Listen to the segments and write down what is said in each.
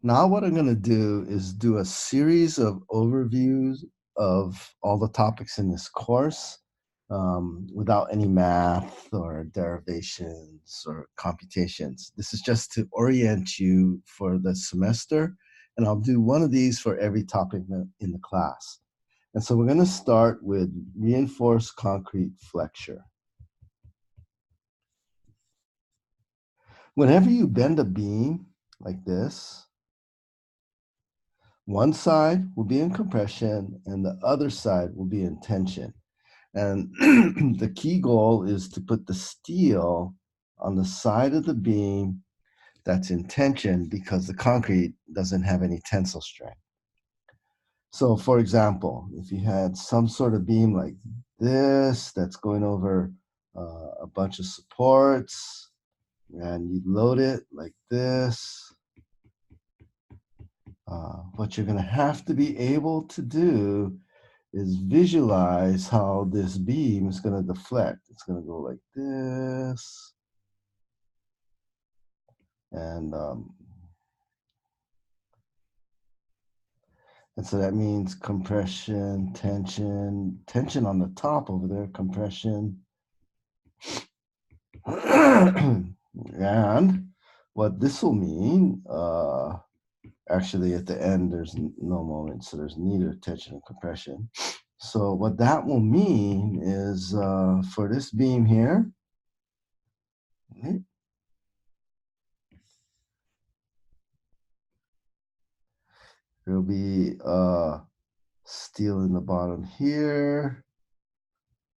Now what I'm going to do is do a series of overviews of all the topics in this course without any math or derivations or computations. This is just to orient you for the semester, and I'll do one of these for every topic in the class. And so we're going to start with reinforced concrete flexure. Whenever you bend a beam like this, one side will be in compression and the other side will be in tension. And the key goal is to put the steel on the side of the beam that's in tension because the concrete doesn't have any tensile strength. So for example, if you had some sort of beam like this that's going over a bunch of supports and you load it like this, what you're going to have to be able to do is visualize how this beam is going to deflect. It's going to go like this. And so that means compression, tension on the top over there, compression. And what this will mean, actually at the end, there's no moment, so there's neither tension or compression. So what that will mean is for this beam here, okay, there'll be steel in the bottom here,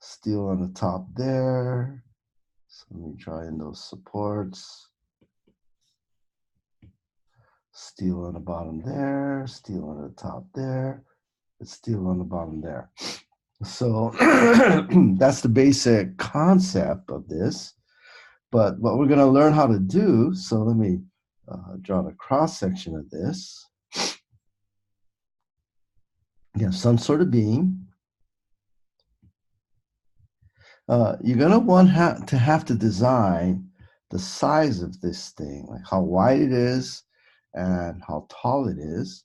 steel on the top there. So let me try in those supports. Steel on the bottom there, steel on the top there, steel on the bottom there. So that's the basic concept of this. But what we're going to learn how to do, so let me draw the cross section of this. You have some sort of beam. You're going to want to have to design the size of this thing, like how wide it is and how tall it is.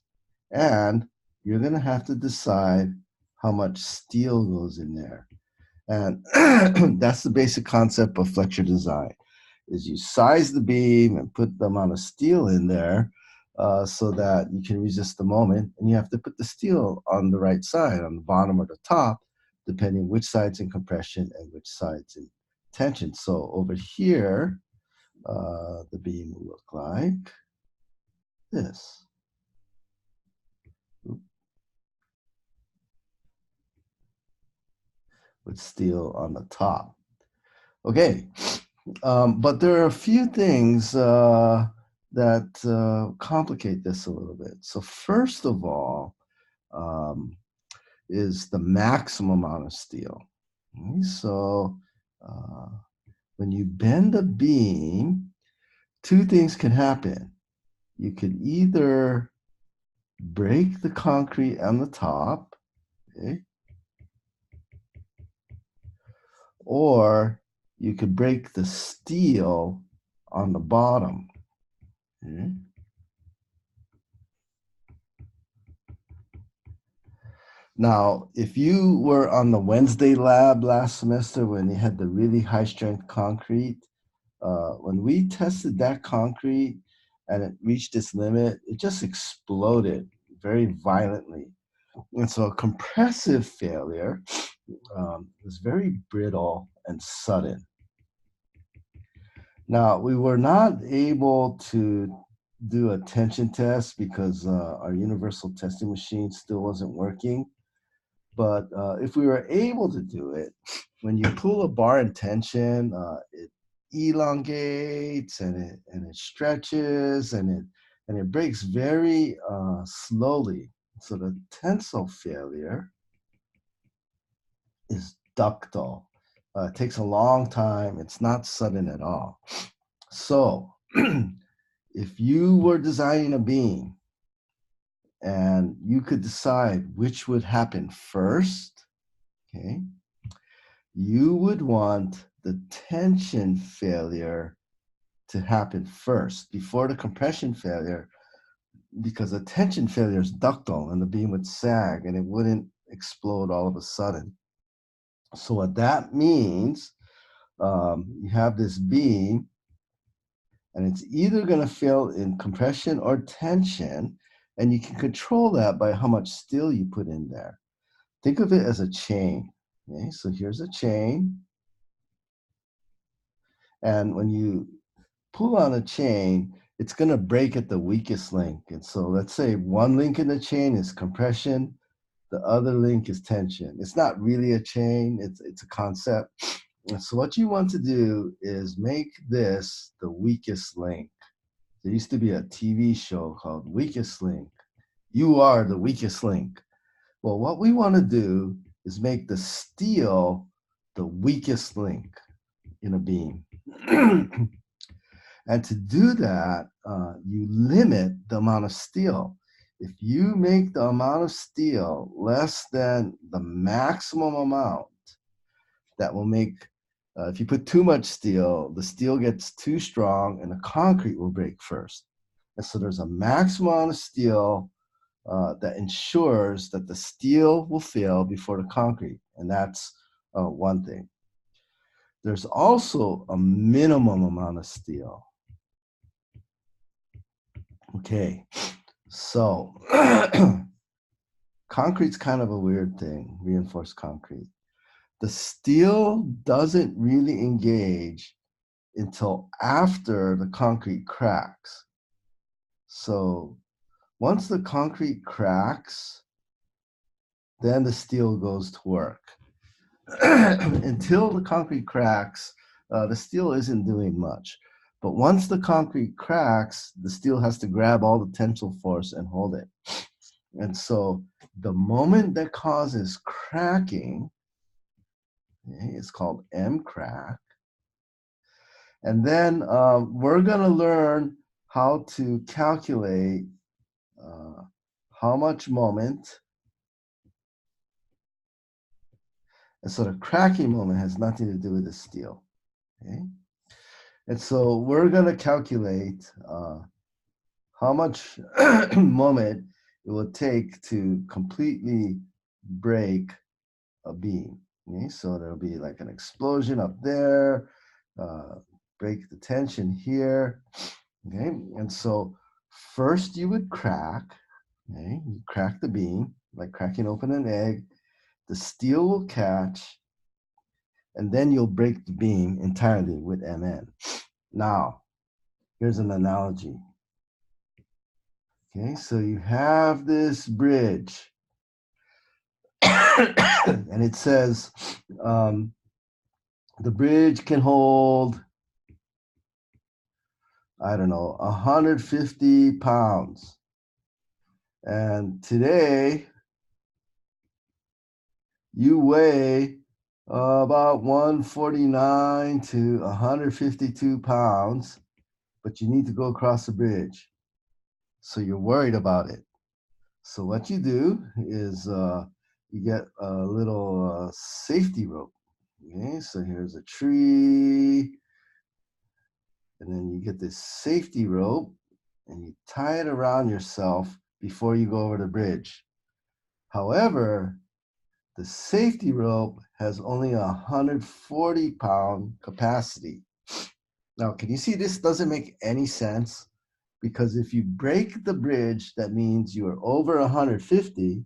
And you're going to have to decide how much steel goes in there. And that's the basic concept of flexure design, is you size the beam and put the amount of steel in there so that you can resist the moment. And you have to put the steel on the right side, on the bottom or the top, depending which side's in compression and which side's in tension. So over here, the beam will look like this. With steel on the top. Okay, but there are a few things that complicate this a little bit. So first of all is the maximum amount of steel. Okay, so when you bend a beam, two things can happen. You could either break the concrete on the top, okay, or you could break the steel on the bottom. Okay. Now, if you were on the Wednesday lab last semester when they had the really high strength concrete, when we tested that concrete and it reached its limit, it just exploded very violently. And so compressive failure was very brittle and sudden. Now, we were not able to do a tension test because our universal testing machine still wasn't working. But if we were able to do it, when you pull a bar in tension, it elongates and it stretches and it breaks very slowly. So the tensile failure is ductile. It takes a long time. It's not sudden at all. So if you were designing a beam and you could decide which would happen first, okay, you would want the tension failure to happen first before the compression failure. because a tension failure is ductile and the beam would sag and it wouldn't explode all of a sudden. So what that means, you have this beam and it's either going to fail in compression or tension, and you can control that by how much steel you put in there. Think of it as a chain. Okay, so here's a chain, and when you pull on a chain, it's going to break at the weakest link. And so let's say one link in the chain is compression, the other link is tension. It's not really a chain, it's a concept. And so what you want to do is make this the weakest link. There used to be a TV show called Weakest Link. You are the weakest link. Well, what we want to do is make the steel the weakest link in a beam. And to do that, you limit the amount of steel. If you make the amount of steel less than the maximum amount, that will make, if you put too much steel, the steel gets too strong and the concrete will break first. And so there's a maximum amount of steel that ensures that the steel will fail before the concrete. And that's one thing. There's also a minimum amount of steel. Okay, so concrete's kind of a weird thing, reinforced concrete. The steel doesn't really engage until after the concrete cracks. So once the concrete cracks, then the steel goes to work. Until the concrete cracks, the steel isn't doing much. But once the concrete cracks, the steel has to grab all the tensile force and hold it. And so the moment that causes cracking, okay, is called M crack. And then we're going to learn how to calculate how much moment. And so the cracking moment has nothing to do with the steel. Okay? And so we're going to calculate how much moment it will take to completely break a beam. Okay? So there'll be like an explosion up there, break the tension here. Okay, and so first you would crack. Okay, you crack the beam like cracking open an egg. The steel will catch, and then you'll break the beam entirely with MN. Now, here's an analogy. Okay, so you have this bridge, and it says the bridge can hold, I don't know, 150 pounds. And today, you weigh about 149 to 152 pounds, but you need to go across the bridge. So you're worried about it. So what you do is you get a little safety rope. Okay, so here's a tree, and then you get this safety rope and you tie it around yourself before you go over the bridge. However, the safety rope has only a 140-pound capacity. Now, can you see this doesn't make any sense? Because if you break the bridge, that means you are over 150.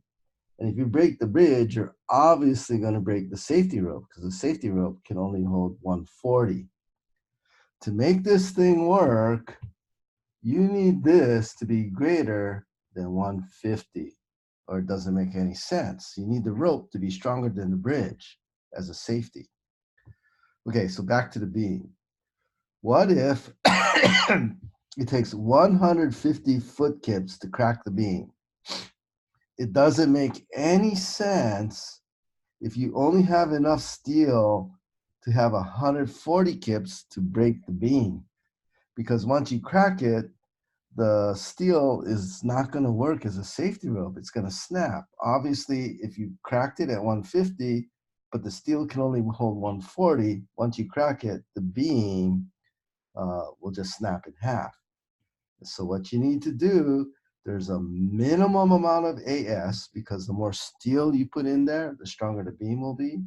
And if you break the bridge, you're obviously going to break the safety rope because the safety rope can only hold 140. To make this thing work, you need this to be greater than 150, or it doesn't make any sense. You need the rope to be stronger than the bridge as a safety. Okay, so back to the beam. What if it takes 150 foot kips to crack the beam? It doesn't make any sense if you only have enough steel to have 140 kips to break the beam. Because once you crack it, the steel is not going to work as a safety rope. It's going to snap. Obviously, if you cracked it at 150, but the steel can only hold 140, once you crack it, the beam will just snap in half. So what you need to do there's a minimum amount of AS, because the more steel you put in there, the stronger the beam will be,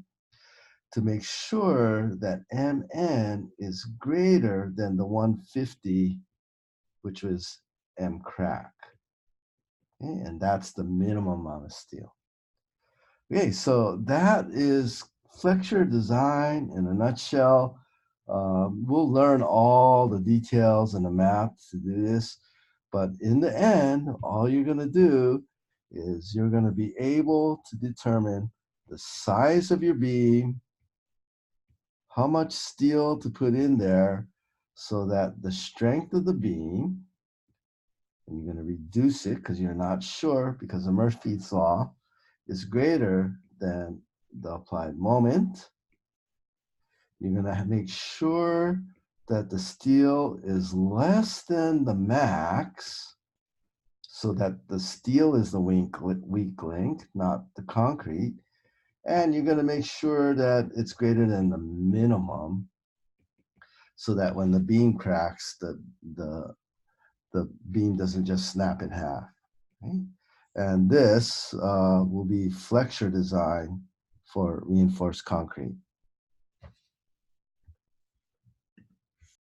to make sure that MN is greater than the 150, which was M crack. Okay, and that's the minimum amount of steel. Okay, so that is flexure design in a nutshell. We'll learn all the details and the math to do this, but in the end, all you're going to do is you're going to be able to determine the size of your beam, how much steel to put in there so that the strength of the beam, and you're going to reduce it because you're not sure because of Murphy's law, is greater than the applied moment. You're going to make sure that the steel is less than the max, so that the steel is the weak link, not the concrete. And you're going to make sure that it's greater than the minimum, so that when the beam cracks, the beam doesn't just snap in half. Okay? And this will be flexure design for reinforced concrete.